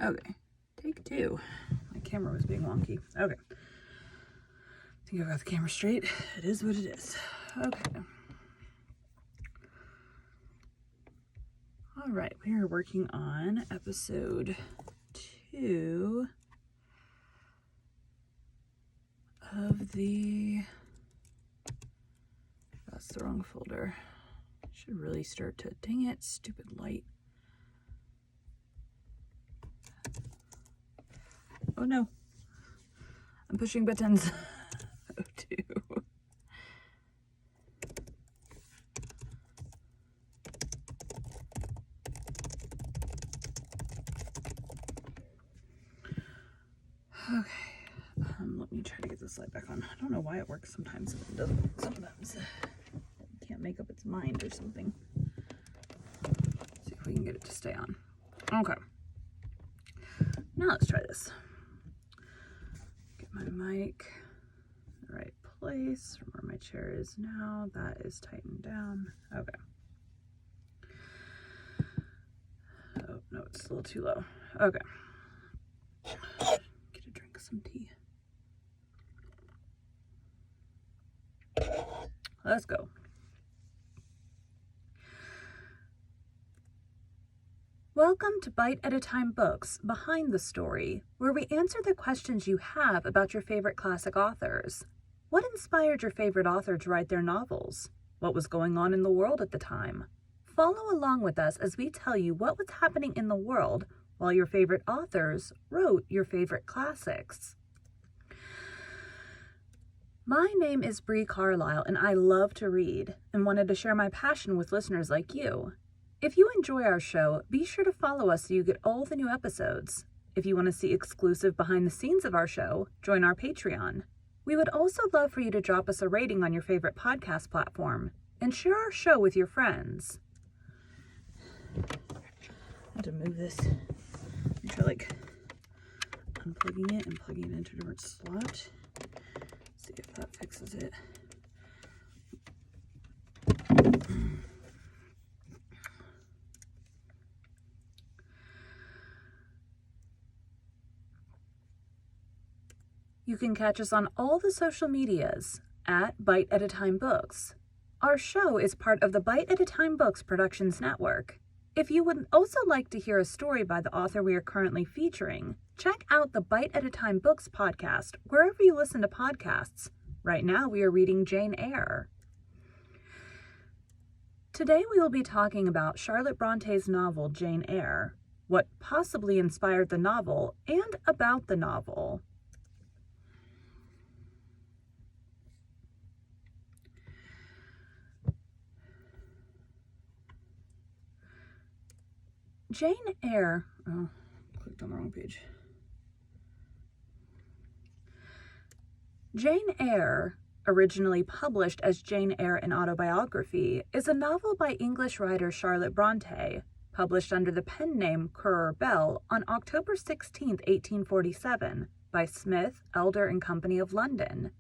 Okay, take two. My camera was being wonky. Okay. I think I got the camera straight. It is what it is. Okay. All right, we are working on episode 2 of the... That's the wrong folder. Should really start to... Dang it, stupid light. Oh no. I'm pushing buttons. Oh, 2. Okay. Let me try to get this light back on. I don't know why it works sometimes and it doesn't. Sometimes it can't make up its mind or something. Let's see if we can get it to stay on. Okay. Now let's try this. Get my mic in the right place from where my chair is now. That is tightened down. Okay. Oh, no, it's a little too low. Okay. Get a drink of some tea. Let's go. Welcome to Bite at a Time Books Behind the Story, where we answer the questions you have about your favorite classic authors. What inspired your favorite author to write their novels? What was going on in the world at the time? Follow along with us as we tell you what was happening in the world while your favorite authors wrote your favorite classics. My name is Bree Carlisle, and I love to read and wanted to share my passion with listeners like you. If you enjoy our show, be sure to follow us so you get all the new episodes. If you want to see exclusive behind the scenes of our show, join our Patreon. We would also love for you to drop us a rating on your favorite podcast platform and share our show with your friends. I have to move this. I'm trying unplugging it and plugging it into a different slot. See if that fixes it. You can catch us on all the social medias at Bite at a Time Books. Our show is part of the Bite at a Time Books Productions Network. If you would also like to hear a story by the author we are currently featuring, check out the Bite at a Time Books podcast wherever you listen to podcasts. Right now we are reading Jane Eyre. Today we will be talking about Charlotte Bronte's novel Jane Eyre, what possibly inspired the novel, and about the novel. Jane Eyre, oh, clicked on the wrong page. Jane Eyre, originally published as Jane Eyre, an Autobiography, is a novel by English writer Charlotte Bronte, published under the pen name Currer Bell on October 16, 1847, by Smith, Elder and Company of London.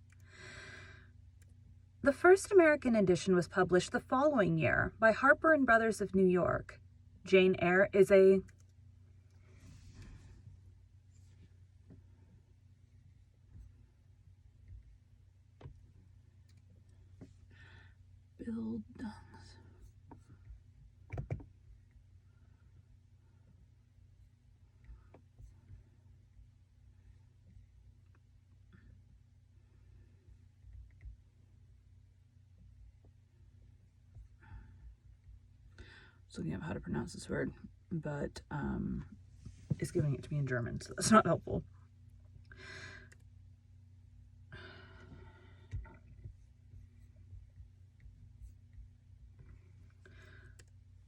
The first American edition was published the following year by Harper and Brothers of New York. Jane Eyre is a looking up how to pronounce this word, but it's giving it to me in German, so that's not helpful.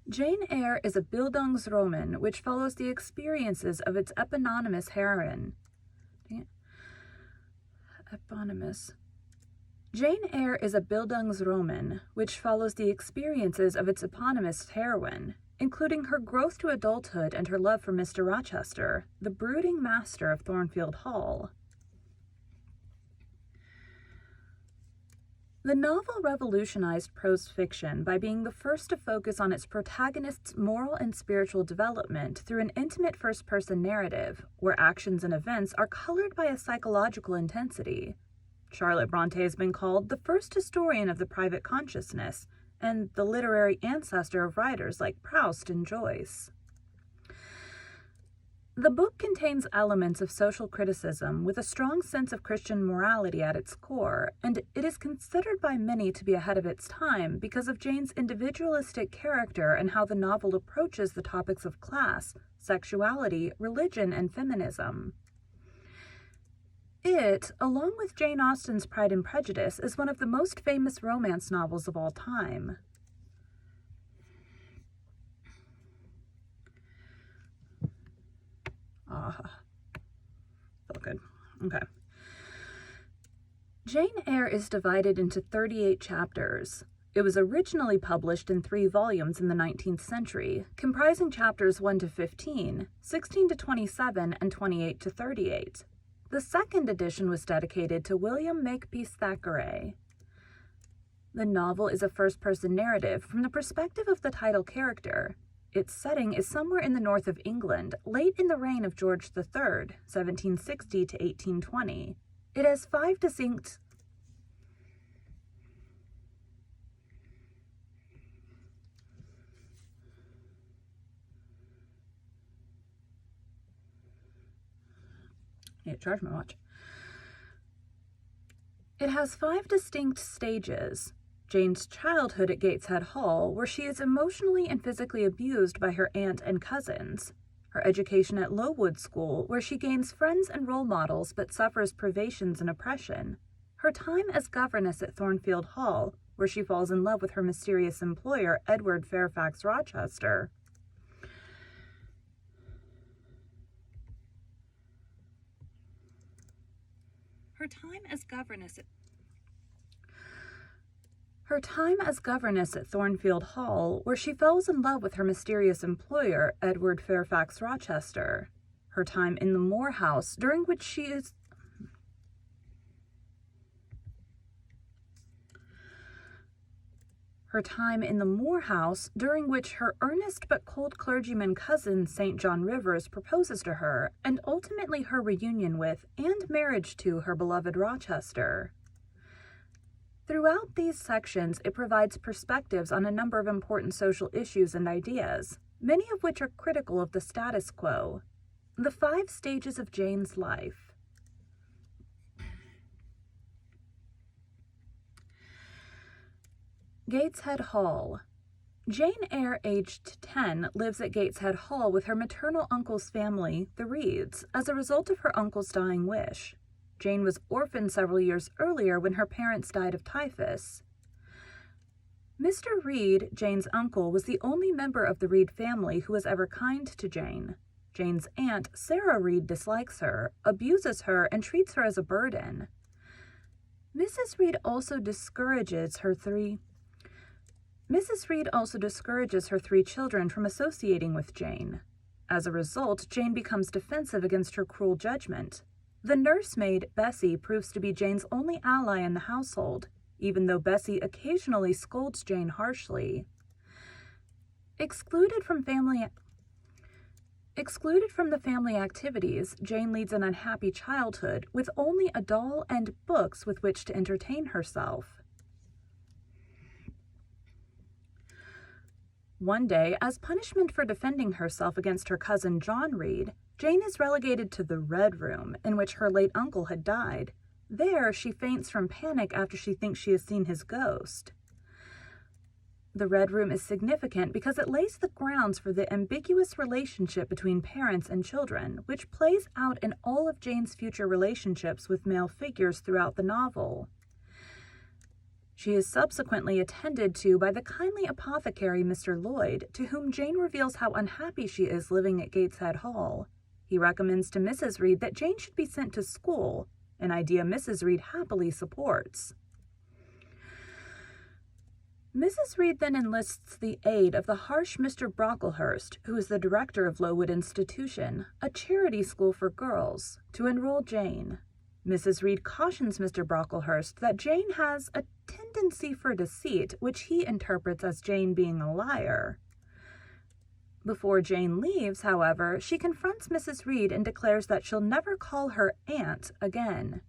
Jane Eyre is a Bildungsroman which follows the experiences of its eponymous heroine. Jane Eyre is a Bildungsroman which follows the experiences of its eponymous heroine, including her growth to adulthood and her love for Mr. Rochester, the brooding master of Thornfield Hall. The novel revolutionized prose fiction by being the first to focus on its protagonist's moral and spiritual development through an intimate first-person narrative, where actions and events are colored by a psychological intensity. Charlotte Bronte has been called the first historian of the private consciousness, and the literary ancestor of writers like Proust and Joyce. The book contains elements of social criticism with a strong sense of Christian morality at its core, and it is considered by many to be ahead of its time because of Jane's individualistic character and how the novel approaches the topics of class, sexuality, religion, and feminism. It, along with Jane Austen's Pride and Prejudice, is one of the most famous romance novels of all time. Felt good. Okay. Jane Eyre is divided into 38 chapters. It was originally published in 3 volumes in the 19th century, comprising chapters 1 to 15, 16 to 27, and 28 to 38. The second edition was dedicated to William Makepeace Thackeray. The novel is a first-person narrative from the perspective of the title character. Its setting is somewhere in the north of England, late in the reign of George III, 1760 to 1820. It has 5 distinct... I need to charge my watch. It has 5 distinct stages. Jane's childhood at Gateshead Hall, where she is emotionally and physically abused by her aunt and cousins. Her education at Lowood School, where she gains friends and role models but suffers privations and oppression. Her time as governess at Thornfield Hall, where she falls in love with her mysterious employer, Edward Fairfax Rochester. Her time as governess at Thornfield Hall, where she falls in love with her mysterious employer, Edward Fairfax Rochester. Her time in the Moor House, during which her earnest but cold clergyman cousin, St. John Rivers, proposes to her, and ultimately her reunion with, and marriage to, her beloved Rochester. Throughout these sections, it provides perspectives on a number of important social issues and ideas, many of which are critical of the status quo. The 5 stages of Jane's life. Gateshead Hall. Jane Eyre, aged 10, lives at Gateshead Hall with her maternal uncle's family, the Reeds, as a result of her uncle's dying wish. Jane was orphaned several years earlier when her parents died of typhus. Mr. Reed, Jane's uncle, was the only member of the Reed family who was ever kind to Jane. Jane's aunt, Sarah Reed, dislikes her, abuses her, and treats her as a burden. Mrs. Reed also discourages her 3 children from associating with Jane. As a result, Jane becomes defensive against her cruel judgment. The nursemaid, Bessie, proves to be Jane's only ally in the household, even though Bessie occasionally scolds Jane harshly. Excluded from the family activities, Jane leads an unhappy childhood with only a doll and books with which to entertain herself. One day, as punishment for defending herself against her cousin John Reed, Jane is relegated to the Red Room, in which her late uncle had died. There, she faints from panic after she thinks she has seen his ghost. The Red Room is significant because it lays the grounds for the ambiguous relationship between parents and children, which plays out in all of Jane's future relationships with male figures throughout the novel. She is subsequently attended to by the kindly apothecary Mr. Lloyd, to whom Jane reveals how unhappy she is living at Gateshead Hall. He recommends to Mrs. Reed that Jane should be sent to school, an idea Mrs. Reed happily supports. Mrs. Reed then enlists the aid of the harsh Mr. Brocklehurst, who is the director of Lowood Institution, a charity school for girls, to enroll Jane. Mrs. Reed cautions Mr. Brocklehurst that Jane has a tendency for deceit, which he interprets as Jane being a liar. Before Jane leaves, however, she confronts Mrs. Reed and declares that she'll never call her aunt again.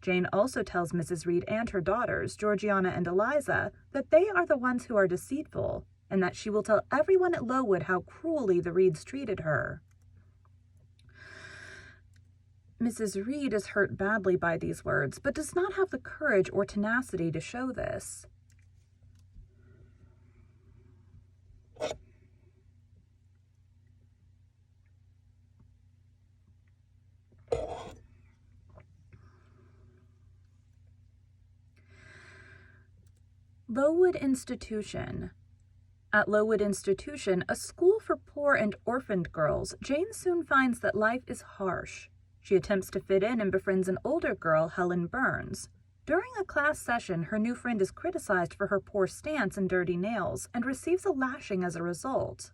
Jane also tells Mrs. Reed and her daughters, Georgiana and Eliza, that they are the ones who are deceitful, and that she will tell everyone at Lowood how cruelly the Reeds treated her. Mrs. Reed is hurt badly by these words, but does not have the courage or tenacity to show this. Lowood Institution. At Lowood Institution, a school for poor and orphaned girls, Jane soon finds that life is harsh. She attempts to fit in and befriends an older girl, Helen Burns. During a class session, her new friend is criticized for her poor stance and dirty nails, and receives a lashing as a result.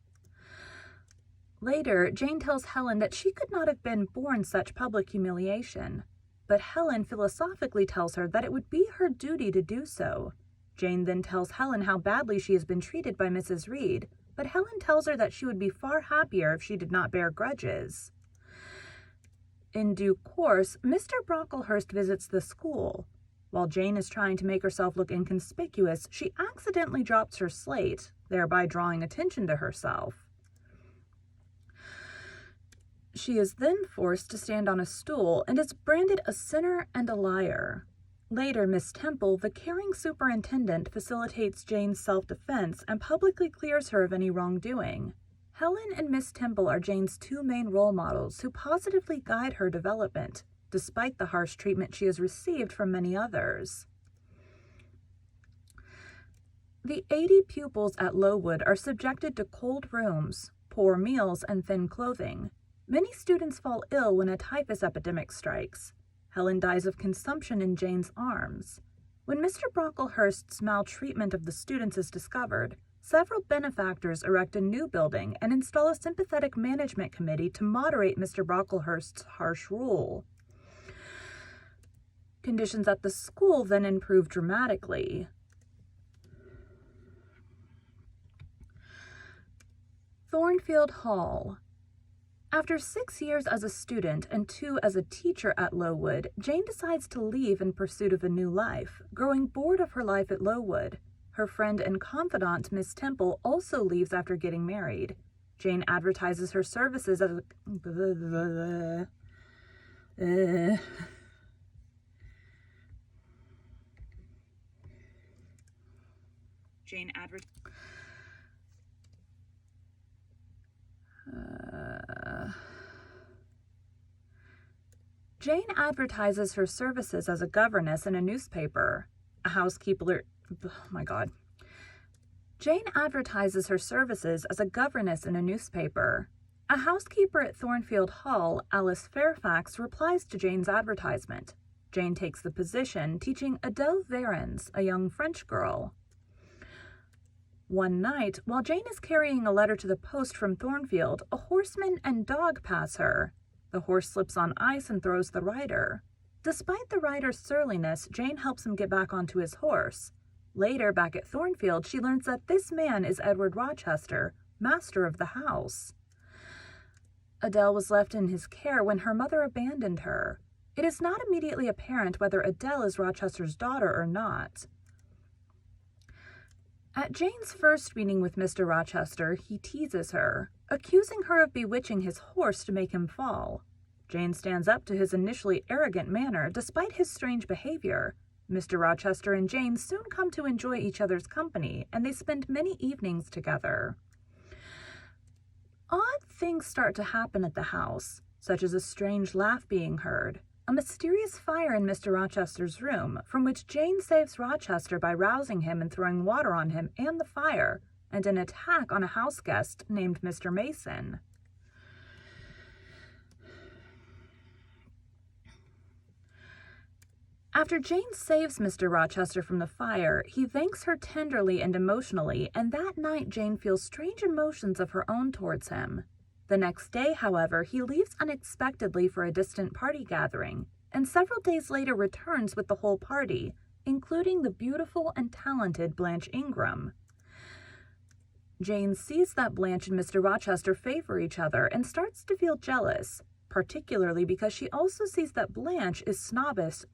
Later, Jane tells Helen that she could not have been born such public humiliation, but Helen philosophically tells her that it would be her duty to do so. Jane then tells Helen how badly she has been treated by Mrs. Reed, but Helen tells her that she would be far happier if she did not bear grudges. In due course, Mr. Brocklehurst visits the school. While Jane is trying to make herself look inconspicuous, she accidentally drops her slate, thereby drawing attention to herself. She is then forced to stand on a stool and is branded a sinner and a liar. Later, Miss Temple, the caring superintendent, facilitates Jane's self-defense and publicly clears her of any wrongdoing. Helen and Miss Temple are Jane's two main role models who positively guide her development, despite the harsh treatment she has received from many others. The 80 pupils at Lowood are subjected to cold rooms, poor meals, and thin clothing. Many students fall ill when a typhus epidemic strikes. Helen dies of consumption in Jane's arms. When Mr. Brocklehurst's maltreatment of the students is discovered, several benefactors erect a new building and install a sympathetic management committee to moderate Mr. Brocklehurst's harsh rule. Conditions at the school then improve dramatically. Thornfield Hall. After 6 years as a student and 2 as a teacher at Lowood, Jane decides to leave in pursuit of a new life, growing bored of her life at Lowood. Her friend and confidant, Miss Temple, also leaves after getting married. Jane advertises her services as a... Jane advertises her services as a governess in a newspaper. Jane advertises her services as a governess in a newspaper. A housekeeper at Thornfield Hall, Alice Fairfax, replies to Jane's advertisement. Jane takes the position, teaching Adele Varens, a young French girl. One night, while Jane is carrying a letter to the post from Thornfield, a horseman and dog pass her. The horse slips on ice and throws the rider. Despite the rider's surliness, Jane helps him get back onto his horse. Later, back at Thornfield, she learns that this man is Edward Rochester, master of the house. Adele was left in his care when her mother abandoned her. It is not immediately apparent whether Adele is Rochester's daughter or not. At Jane's first meeting with Mr. Rochester, he teases her, accusing her of bewitching his horse to make him fall. Jane stands up to his initially arrogant manner despite his strange behavior. Mr. Rochester and Jane soon come to enjoy each other's company, and they spend many evenings together. Odd things start to happen at the house, such as a strange laugh being heard, a mysterious fire in Mr. Rochester's room, from which Jane saves Rochester by rousing him and throwing water on him and the fire, and an attack on a house guest named Mr. Mason. After Jane saves Mr. Rochester from the fire, he thanks her tenderly and emotionally, and that night Jane feels strange emotions of her own towards him. The next day, however, he leaves unexpectedly for a distant party gathering, and several days later returns with the whole party, including the beautiful and talented Blanche Ingram. Jane sees that Blanche and Mr. Rochester favor each other and starts to feel jealous, particularly because she also sees that Blanche is snobbish.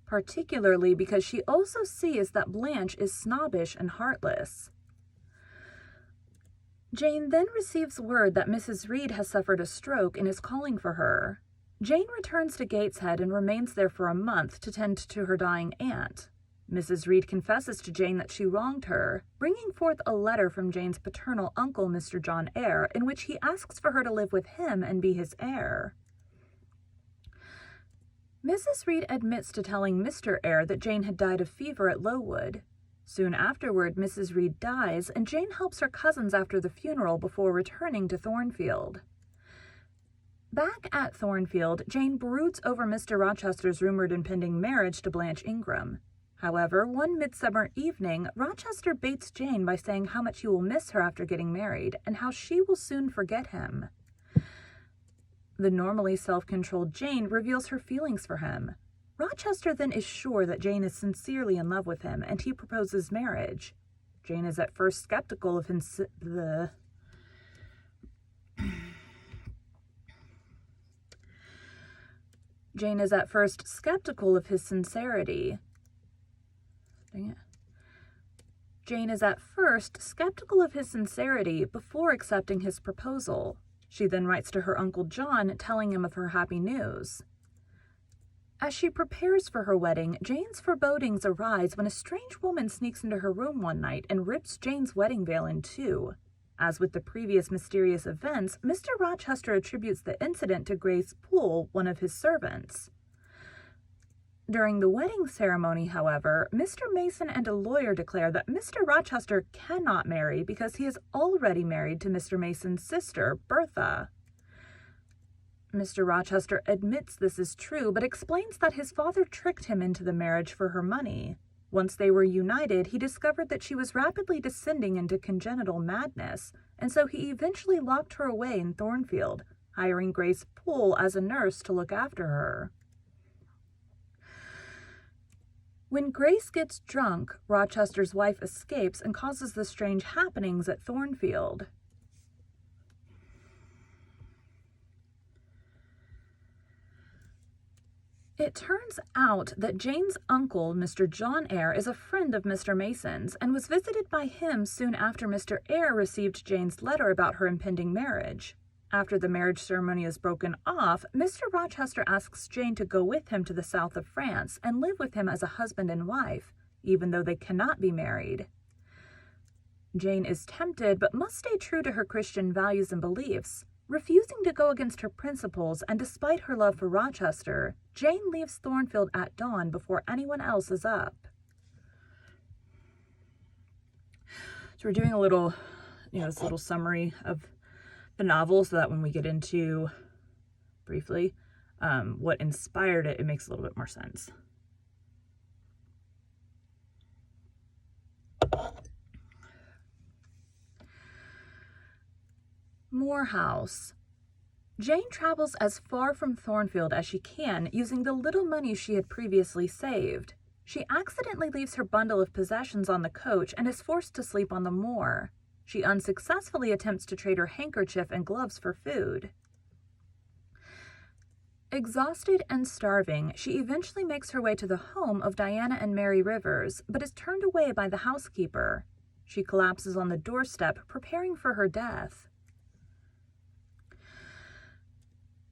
Particularly because she also sees that Blanche is snobbish and heartless. Jane then receives word that Mrs. Reed has suffered a stroke and is calling for her. Jane returns to Gateshead and remains there for a month to tend to her dying aunt. Mrs. Reed confesses to Jane that she wronged her, bringing forth a letter from Jane's paternal uncle, Mr. John Eyre, in which he asks for her to live with him and be his heir. Mrs. Reed admits to telling Mr. Eyre that Jane had died of fever at Lowood. Soon afterward, Mrs. Reed dies, and Jane helps her cousins after the funeral before returning to Thornfield. Back at Thornfield, Jane broods over Mr. Rochester's rumored impending marriage to Blanche Ingram. However, one midsummer evening, Rochester baits Jane by saying how much he will miss her after getting married, and how she will soon forget him. The normally self-controlled Jane reveals her feelings for him. Rochester then is sure that Jane is sincerely in love with him, and he proposes marriage. Jane is at first skeptical of his sincerity. Jane is at first skeptical of his sincerity before accepting his proposal. She then writes to her Uncle John, telling him of her happy news. As she prepares for her wedding, Jane's forebodings arise when a strange woman sneaks into her room one night and rips Jane's wedding veil in two. As with the previous mysterious events, Mr. Rochester attributes the incident to Grace Poole, one of his servants. During the wedding ceremony, however, Mr. Mason and a lawyer declare that Mr. Rochester cannot marry because he is already married to Mr. Mason's sister, Bertha. Mr. Rochester admits this is true, but explains that his father tricked him into the marriage for her money. Once they were united, he discovered that she was rapidly descending into congenital madness, and so he eventually locked her away in Thornfield, hiring Grace Poole as a nurse to look after her. When Grace gets drunk, Rochester's wife escapes and causes the strange happenings at Thornfield. It turns out that Jane's uncle, Mr. John Eyre, is a friend of Mr. Mason's and was visited by him soon after Mr. Eyre received Jane's letter about her impending marriage. After the marriage ceremony is broken off, Mr. Rochester asks Jane to go with him to the south of France and live with him as a husband and wife, even though they cannot be married. Jane is tempted but must stay true to her Christian values and beliefs. Refusing to go against her principles, and despite her love for Rochester, Jane leaves Thornfield at dawn before anyone else is up. So we're doing a little, this little summary of the novel so that when we get into, briefly, what inspired it, it makes a little bit more sense. Moor House. Jane travels as far from Thornfield as she can using the little money she had previously saved. She accidentally leaves her bundle of possessions on the coach and is forced to sleep on the moor. She unsuccessfully attempts to trade her handkerchief and gloves for food. Exhausted and starving, she eventually makes her way to the home of Diana and Mary Rivers, but is turned away by the housekeeper. She collapses on the doorstep, preparing for her death.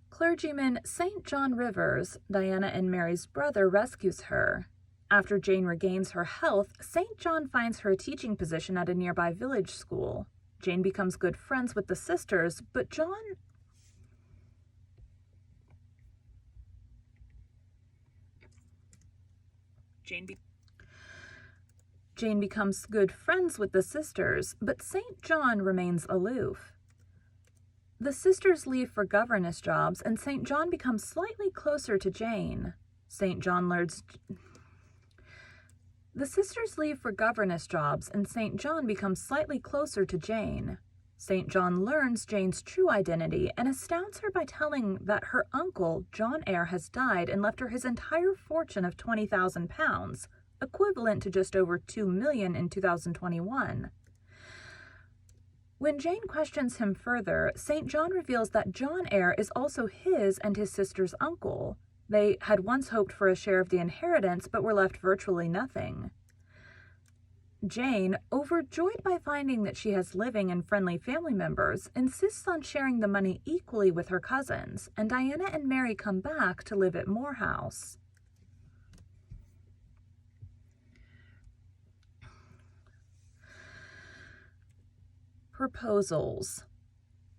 Clergyman St. John Rivers, Diana and Mary's brother, rescues her. After Jane regains her health, St. John finds her a teaching position at a nearby village school. Jane becomes good friends with the sisters, but Jane becomes good friends with the sisters, but St. John remains aloof. The sisters leave for governess jobs, and St. John becomes slightly closer to Jane. St. John learns The sisters leave for governess jobs, and St. John becomes slightly closer to Jane. St. John learns Jane's true identity and astounds her by telling that her uncle, John Eyre, has died and left her his entire fortune of £20,000, equivalent to just over $2 million in 2021. When Jane questions him further, St. John reveals that John Eyre is also his and his sister's uncle. They had once hoped for a share of the inheritance, but were left virtually nothing. Jane, overjoyed by finding that she has living and friendly family members, insists on sharing the money equally with her cousins, and Diana and Mary come back to live at Moor House. Proposals.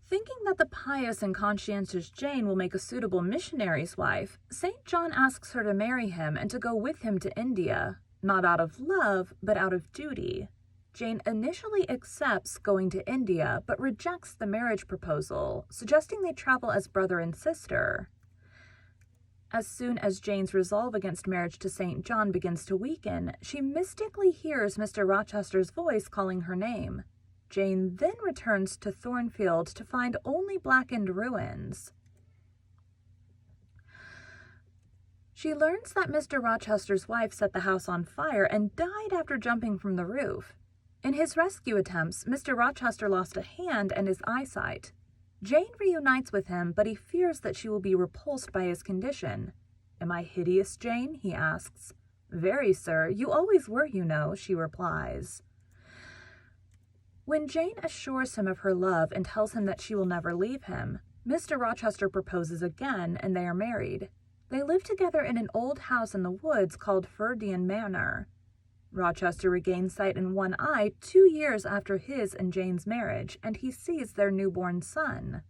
Thinking that the pious and conscientious Jane will make a suitable missionary's wife, St. John asks her to marry him and to go with him to India, not out of love, but out of duty. Jane initially accepts going to India, but rejects the marriage proposal, suggesting they travel as brother and sister. As soon as Jane's resolve against marriage to St. John begins to weaken, she mystically hears Mr. Rochester's voice calling her name. Jane then returns to Thornfield to find only blackened ruins. She learns that Mr. Rochester's wife set the house on fire and died after jumping from the roof. In his rescue attempts, Mr. Rochester lost a hand and his eyesight. Jane reunites with him, but he fears that she will be repulsed by his condition. "Am I hideous, Jane?" he asks. "Very, sir. You always were, you know," she replies. When Jane assures him of her love and tells him that she will never leave him, Mr. Rochester proposes again, and they are married. They live together in an old house in the woods called Ferndean Manor. Rochester regains sight in one eye 2 years after his and Jane's marriage, and he sees their newborn son.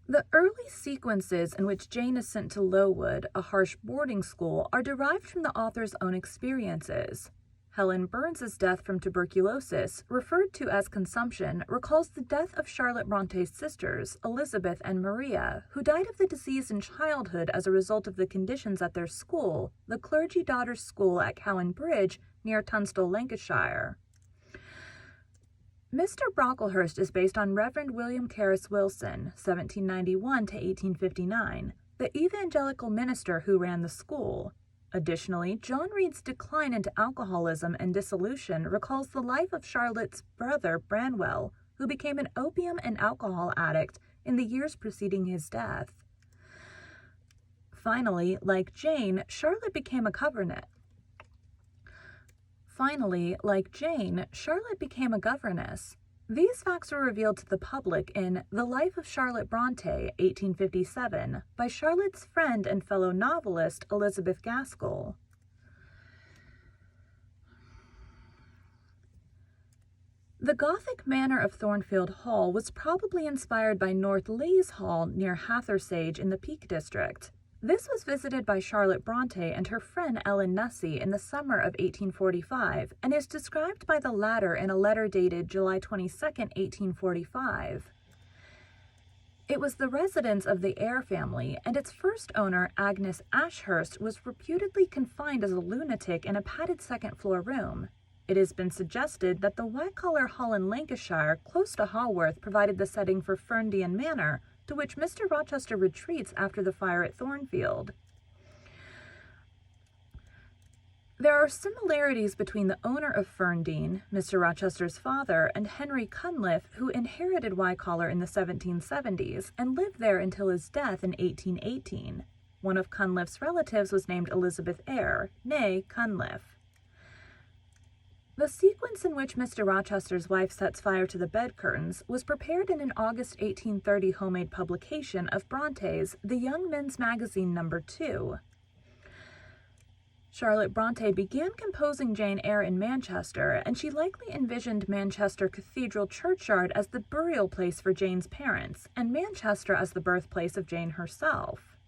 The early sequences in which Jane is sent to Lowood, a harsh boarding school, are derived from the author's own experiences. Helen Burns's death from tuberculosis, referred to as consumption, recalls the death of Charlotte Bronte's sisters, Elizabeth and Maria, who died of the disease in childhood as a result of the conditions at their school, the Clergy Daughters' School at Cowan Bridge, near Tunstall, Lancashire. Mr. Brocklehurst is based on Reverend William Carus Wilson, 1791 to 1859, the evangelical minister who ran the school. Additionally, John Reed's decline into alcoholism and dissolution recalls the life of Charlotte's brother Branwell, who became an opium and alcohol addict in the years preceding his death. Finally, like Jane, Charlotte became a governess. These facts were revealed to the public in The Life of Charlotte Bronte, 1857, by Charlotte's friend and fellow novelist Elizabeth Gaskell. The Gothic manor of Thornfield Hall was probably inspired by North Lees Hall near Hathersage in the Peak District. This was visited by Charlotte Bronte and her friend Ellen Nussey in the summer of 1845, and is described by the latter in a letter dated July 22, 1845. It was the residence of the Eyre family, and its first owner, Agnes Ashurst, was reputedly confined as a lunatic in a padded second-floor room. It has been suggested that the white-collar hall in Lancashire, close to Haworth, provided the setting for Ferndean Manor, to which Mr. Rochester retreats after the fire at Thornfield. There are similarities between the owner of Ferndean, Mr. Rochester's father, and Henry Cunliffe, who inherited Wycollar in the 1770s and lived there until his death in 1818. One of Cunliffe's relatives was named Elizabeth Eyre, née Cunliffe. The sequence in which Mr. Rochester's wife sets fire to the bed curtains was prepared in an August 1830 homemade publication of Bronte's The Young Men's Magazine No. 2. Charlotte Bronte began composing Jane Eyre in Manchester, and she likely envisioned Manchester Cathedral Churchyard as the burial place for Jane's parents, and Manchester as the birthplace of Jane herself.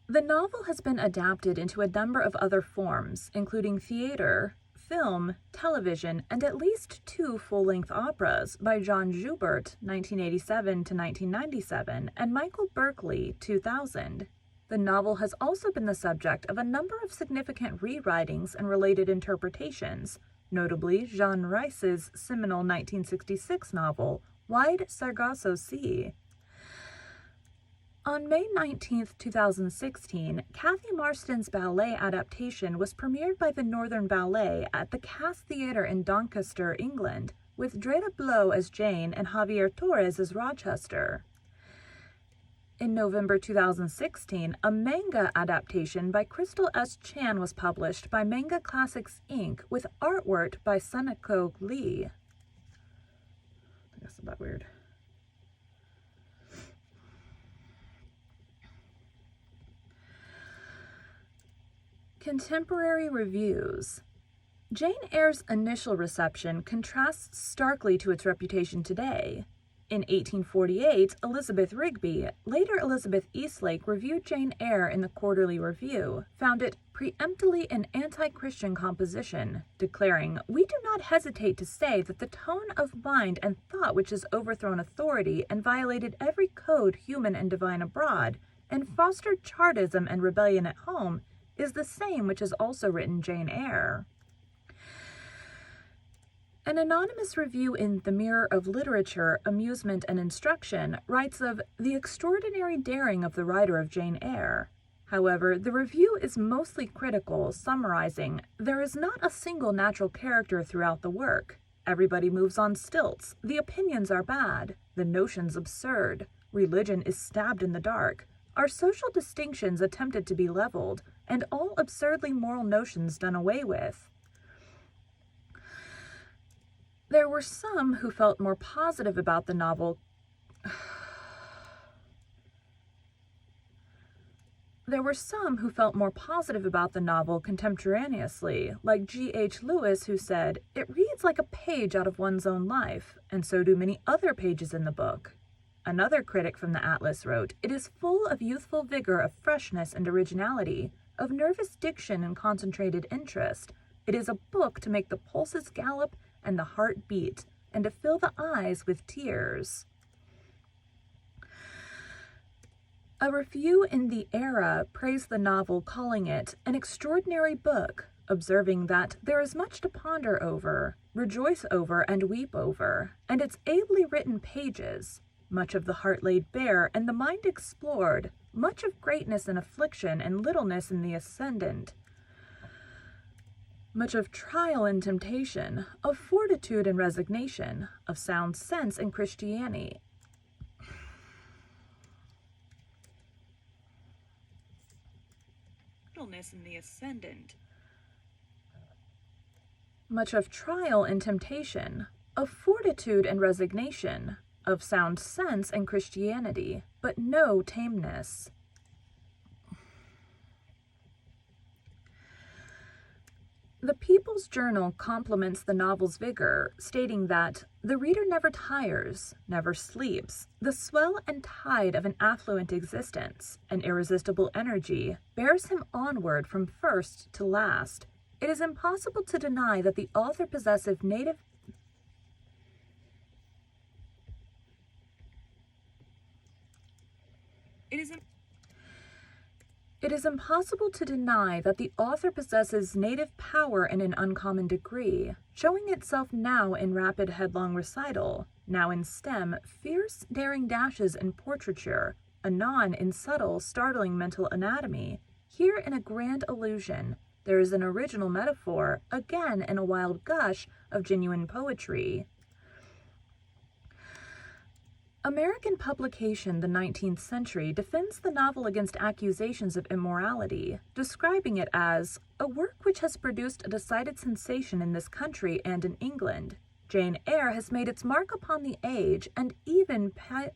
The novel has been adapted into a number of other forms, including theater, film, television, and at least 2 full-length operas by John Joubert, 1987 to 1997, and Michael Berkeley, 2000. The novel has also been the subject of a number of significant rewritings and related interpretations, notably Jean Rice's seminal 1966 novel, Wide Sargasso Sea. On May 19, 2016, Kathy Marston's ballet adaptation was premiered by the Northern Ballet at the Cass Theatre in Doncaster, England, with Dreda Blow as Jane and Javier Torres as Rochester. In November 2016, a manga adaptation by Crystal S. Chan was published by Manga Classics Inc. with artwork by Sunako Lee. I think that's about weird. Contemporary reviews. Jane Eyre's initial reception contrasts starkly to its reputation today. In 1848, Elizabeth Rigby, later Elizabeth Eastlake, reviewed Jane Eyre in the Quarterly Review, found it preemptively an anti-Christian composition, declaring, "We do not hesitate to say that the tone of mind and thought which has overthrown authority and violated every code human and divine abroad, and fostered Chartism and rebellion at home, is the same which has also written Jane Eyre." An anonymous review in The Mirror of Literature, Amusement and Instruction writes of the extraordinary daring of the writer of Jane Eyre. However, the review is mostly critical, summarizing, "There is not a single natural character throughout the work. Everybody moves on stilts. The opinions are bad. The notions absurd. Religion is stabbed in the dark. Our social distinctions attempted to be leveled, and all absurdly moral notions done away with." There were some who felt more positive about the novel. Contemporaneously, like G.H. Lewis, who said, "It reads like a page out of one's own life, and so do many other pages in the book." Another critic from the Atlas wrote, "It is full of youthful vigor, of freshness and originality, of nervous diction and concentrated interest. It is a book to make the pulses gallop and the heart beat, and to fill the eyes with tears." A review in the Eyre praised the novel, calling it an extraordinary book, observing that there is much to ponder over, rejoice over, and weep over, and its ably written pages, much of the heart laid bare and the mind explored, much of greatness and affliction and littleness in the ascendant, much of trial and temptation, of fortitude and resignation, of sound sense and Christianity. In the ascendant. Much of trial and temptation, of fortitude and resignation, of sound sense and Christianity, but no tameness. The People's Journal compliments the novel's vigor, stating that the reader never tires, never sleeps. The swell and tide of an affluent existence, an irresistible energy, bears him onward from first to last. It is impossible to deny that the author possesses native power in an uncommon degree, showing itself now in rapid headlong recital, now in stem, fierce daring dashes in portraiture, anon in subtle, startling mental anatomy, here in a grand allusion. There is an original metaphor, again in a wild gush of genuine poetry. American publication The 19th Century defends the novel against accusations of immorality, describing it as a work which has produced a decided sensation in this country and in England. Jane Eyre has made its mark upon the age and even I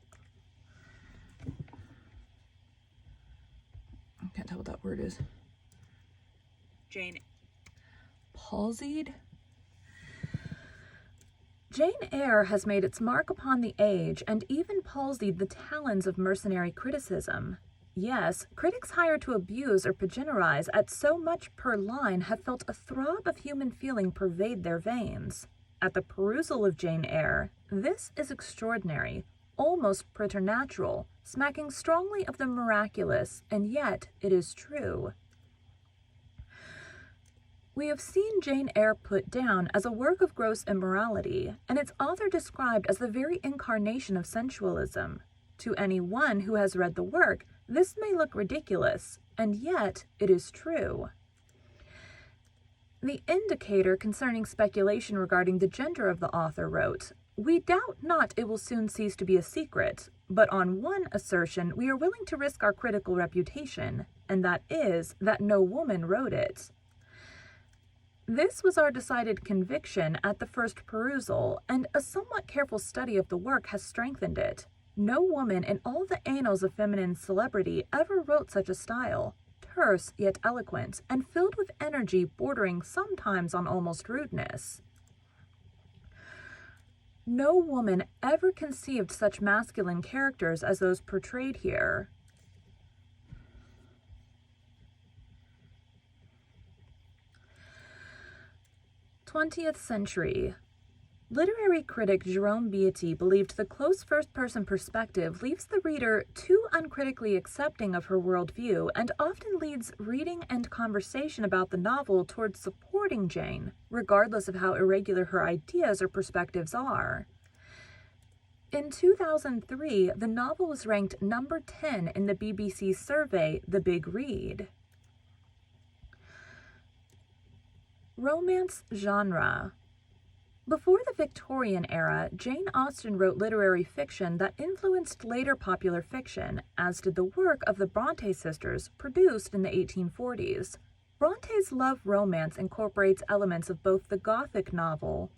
can't tell what that word is. Palsied? Jane Eyre has made its mark upon the age and even palsied the talons of mercenary criticism. Yes, critics hired to abuse or paginerize at so much per line have felt a throb of human feeling pervade their veins. At the perusal of Jane Eyre, this is extraordinary, almost preternatural, smacking strongly of the miraculous, and yet it is true. We have seen Jane Eyre put down as a work of gross immorality, and its author described as the very incarnation of sensualism. To anyone who has read the work, this may look ridiculous, and yet it is true. The Indicator concerning speculation regarding the gender of the author wrote, "We doubt not it will soon cease to be a secret, but on one assertion we are willing to risk our critical reputation, and that is that no woman wrote it." This was our decided conviction at the first perusal, and a somewhat careful study of the work has strengthened it. No woman in all the annals of feminine celebrity ever wrote such a style, terse yet eloquent, and filled with energy bordering sometimes on almost rudeness. No woman ever conceived such masculine characters as those portrayed here. 20th century. Literary critic Jerome Beatty believed the close first-person perspective leaves the reader too uncritically accepting of her worldview and often leads reading and conversation about the novel towards supporting Jane, regardless of how irregular her ideas or perspectives are. In 2003, the novel was ranked number 10 in the BBC survey The Big Read. Romance genre. Before the Victorian era, Jane Austen wrote literary fiction that influenced later popular fiction, as did the work of the Bronte sisters, produced in the 1840s. Bronte's love romance incorporates elements of both the Gothic novel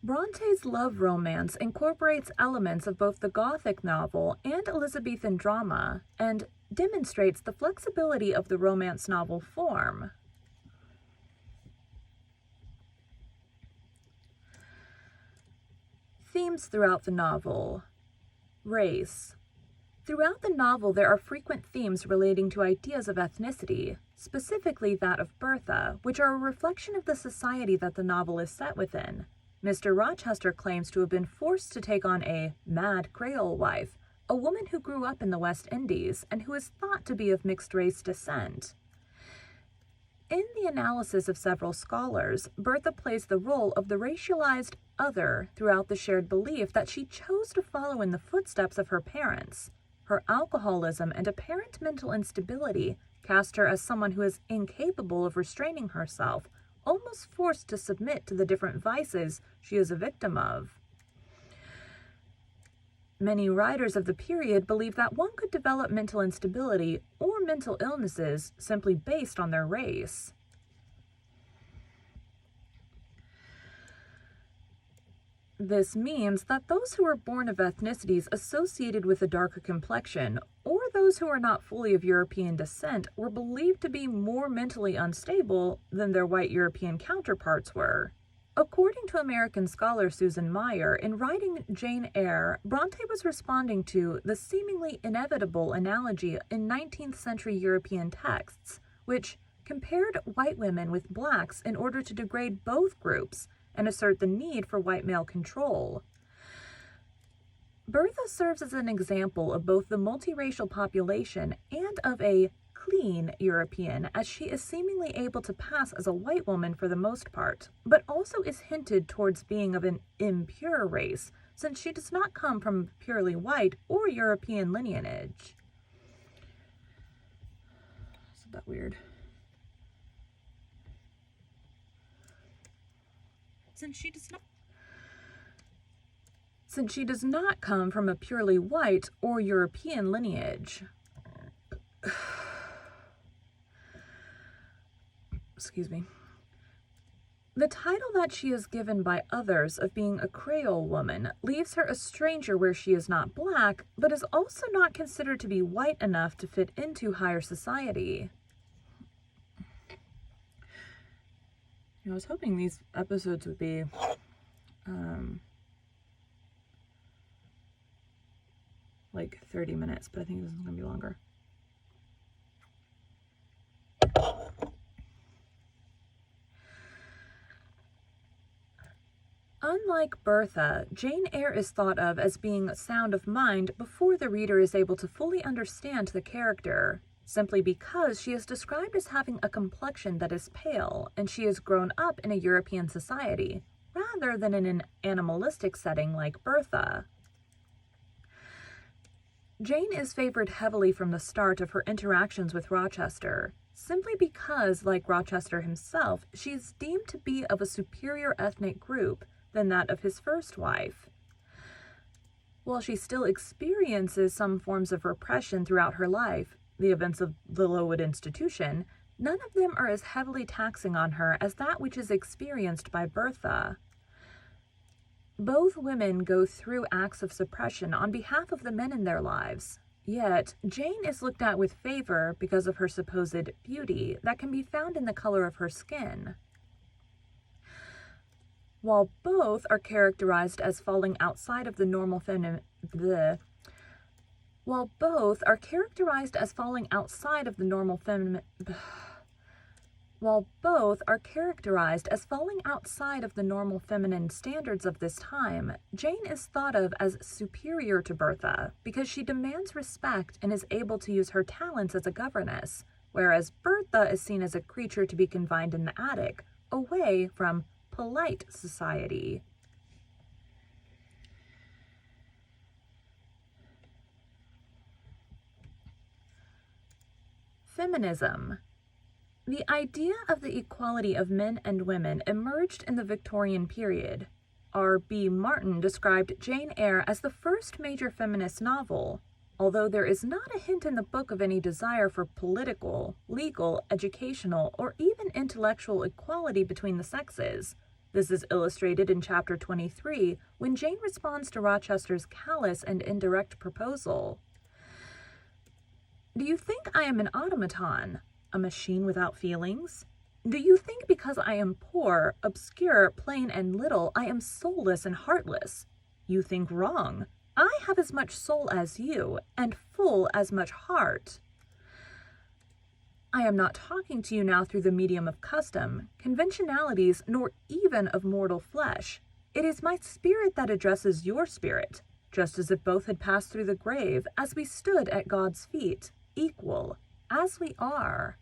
Bronte's love romance incorporates elements of both the Gothic novel and Elizabethan drama, and demonstrates the flexibility of the romance novel form. Themes throughout the novel. Race. Throughout the novel, there are frequent themes relating to ideas of ethnicity, specifically that of Bertha, which are a reflection of the society that the novel is set within. Mr. Rochester claims to have been forced to take on a mad Creole wife, a woman who grew up in the West Indies and who is thought to be of mixed-race descent. In the analysis of several scholars, Bertha plays the role of the racialized other throughout the shared belief that she chose to follow in the footsteps of her parents. Her alcoholism and apparent mental instability cast her as someone who is incapable of restraining herself, almost forced to submit to the different vices she is a victim of. Many writers of the period believe that one could develop mental instability or mental illnesses simply based on their race. This means that those who are born of ethnicities associated with a darker complexion, or those who are not fully of European descent, were believed to be more mentally unstable than their white European counterparts were. According to American scholar Susan Meyer, in writing Jane Eyre, Bronte was responding to the seemingly inevitable analogy in 19th century European texts, which compared white women with blacks in order to degrade both groups and assert the need for white male control. Bertha serves as an example of both the multiracial population and of a clean European, as she is seemingly able to pass as a white woman for the most part, but also is hinted towards being of an impure race, since she does not come from purely white or European lineage. Isn't that weird? Since she does not come from a purely white or European lineage. Excuse me. The title that she is given by others of being a Creole woman leaves her a stranger where she is not black, but is also not considered to be white enough to fit into higher society. I was hoping these episodes would be like 30 minutes, but I think this is going to be longer. Unlike Bertha, Jane Eyre is thought of as being sound of mind before the reader is able to fully understand the character, simply because she is described as having a complexion that is pale, and she has grown up in a European society, rather than in an animalistic setting like Bertha. Jane is favored heavily from the start of her interactions with Rochester, simply because, like Rochester himself, she is deemed to be of a superior ethnic group than that of his first wife. While she still experiences some forms of repression throughout her life, the events of the Lowood institution, none of them are as heavily taxing on her as that which is experienced by Bertha. Both women go through acts of suppression on behalf of the men in their lives, yet Jane is looked at with favor because of her supposed beauty that can be found in the color of her skin. While both are characterized as falling outside of the normal feminine standards of this time, Jane is thought of as superior to Bertha because she demands respect and is able to use her talents as a governess, whereas Bertha is seen as a creature to be confined in the attic, away from polite society. Feminism. The idea of the equality of men and women emerged in the Victorian period. R.B. Martin described Jane Eyre as the first major feminist novel, although there is not a hint in the book of any desire for political, legal, educational, or even intellectual equality between the sexes. This is illustrated in chapter 23, when Jane responds to Rochester's callous and indirect proposal. Do you think I am an automaton, a machine without feelings? Do you think because I am poor, obscure, plain, and little, I am soulless and heartless? You think wrong. I have as much soul as you, and full as much heart. I am not talking to you now through the medium of custom, conventionalities, nor even of mortal flesh. It is my spirit that addresses your spirit, just as if both had passed through the grave as we stood at God's feet, equal, as we are.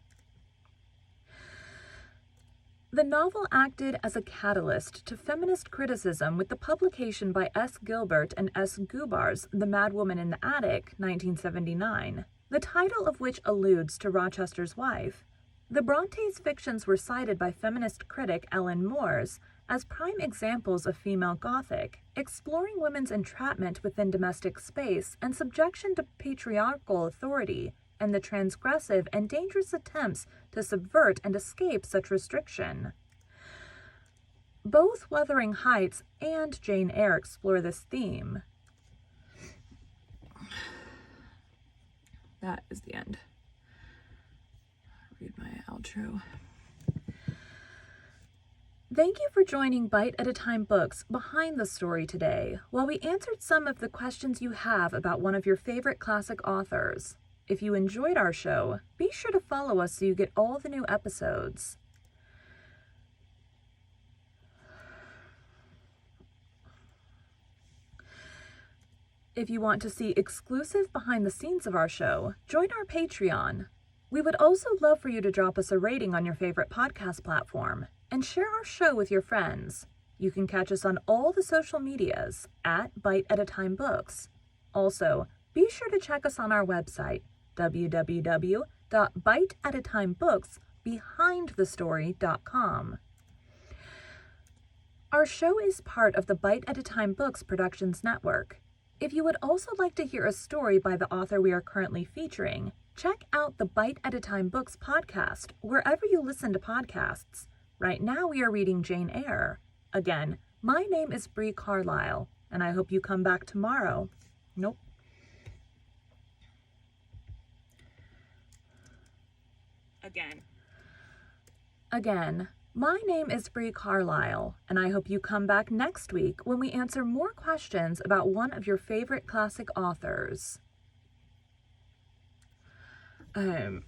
The novel acted as a catalyst to feminist criticism with the publication by S. Gilbert and S. Gubar's The Mad Woman in the Attic, 1979, the title of which alludes to Rochester's wife. The Brontes' fictions were cited by feminist critic Ellen Moores as prime examples of female Gothic, exploring women's entrapment within domestic space and subjection to patriarchal authority, and the transgressive and dangerous attempts to subvert and escape such restriction. Both Wuthering Heights and Jane Eyre explore this theme. That is the end. I'll read my outro. Thank you for joining Bite at a Time Books Behind the Story today, while we answered some of the questions you have about one of your favorite classic authors. If you enjoyed our show, be sure to follow us so you get all the new episodes. If you want to see exclusive behind the scenes of our show, join our Patreon. We would also love for you to drop us a rating on your favorite podcast platform and share our show with your friends. You can catch us on all the social medias at Bite at a Time Books. Also, be sure to check us on our website, www.biteatatimebooksbehindthestory.com. Our show is part of the Bite at a Time Books Productions Network. If you would also like to hear a story by the author we are currently featuring, check out the Bite at a Time Books podcast wherever you listen to podcasts. Right now we are reading Jane Eyre. Again, my name is Bree Carlisle, and I hope you come back tomorrow. Nope. Again, My name is Bree Carlisle, and I hope you come back next week when we answer more questions about one of your favorite classic authors. I'm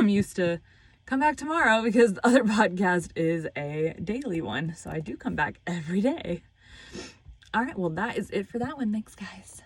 used to come back tomorrow because the other podcast is a daily one, so I do come back every day. All right, well, that is it for that one. Thanks, guys.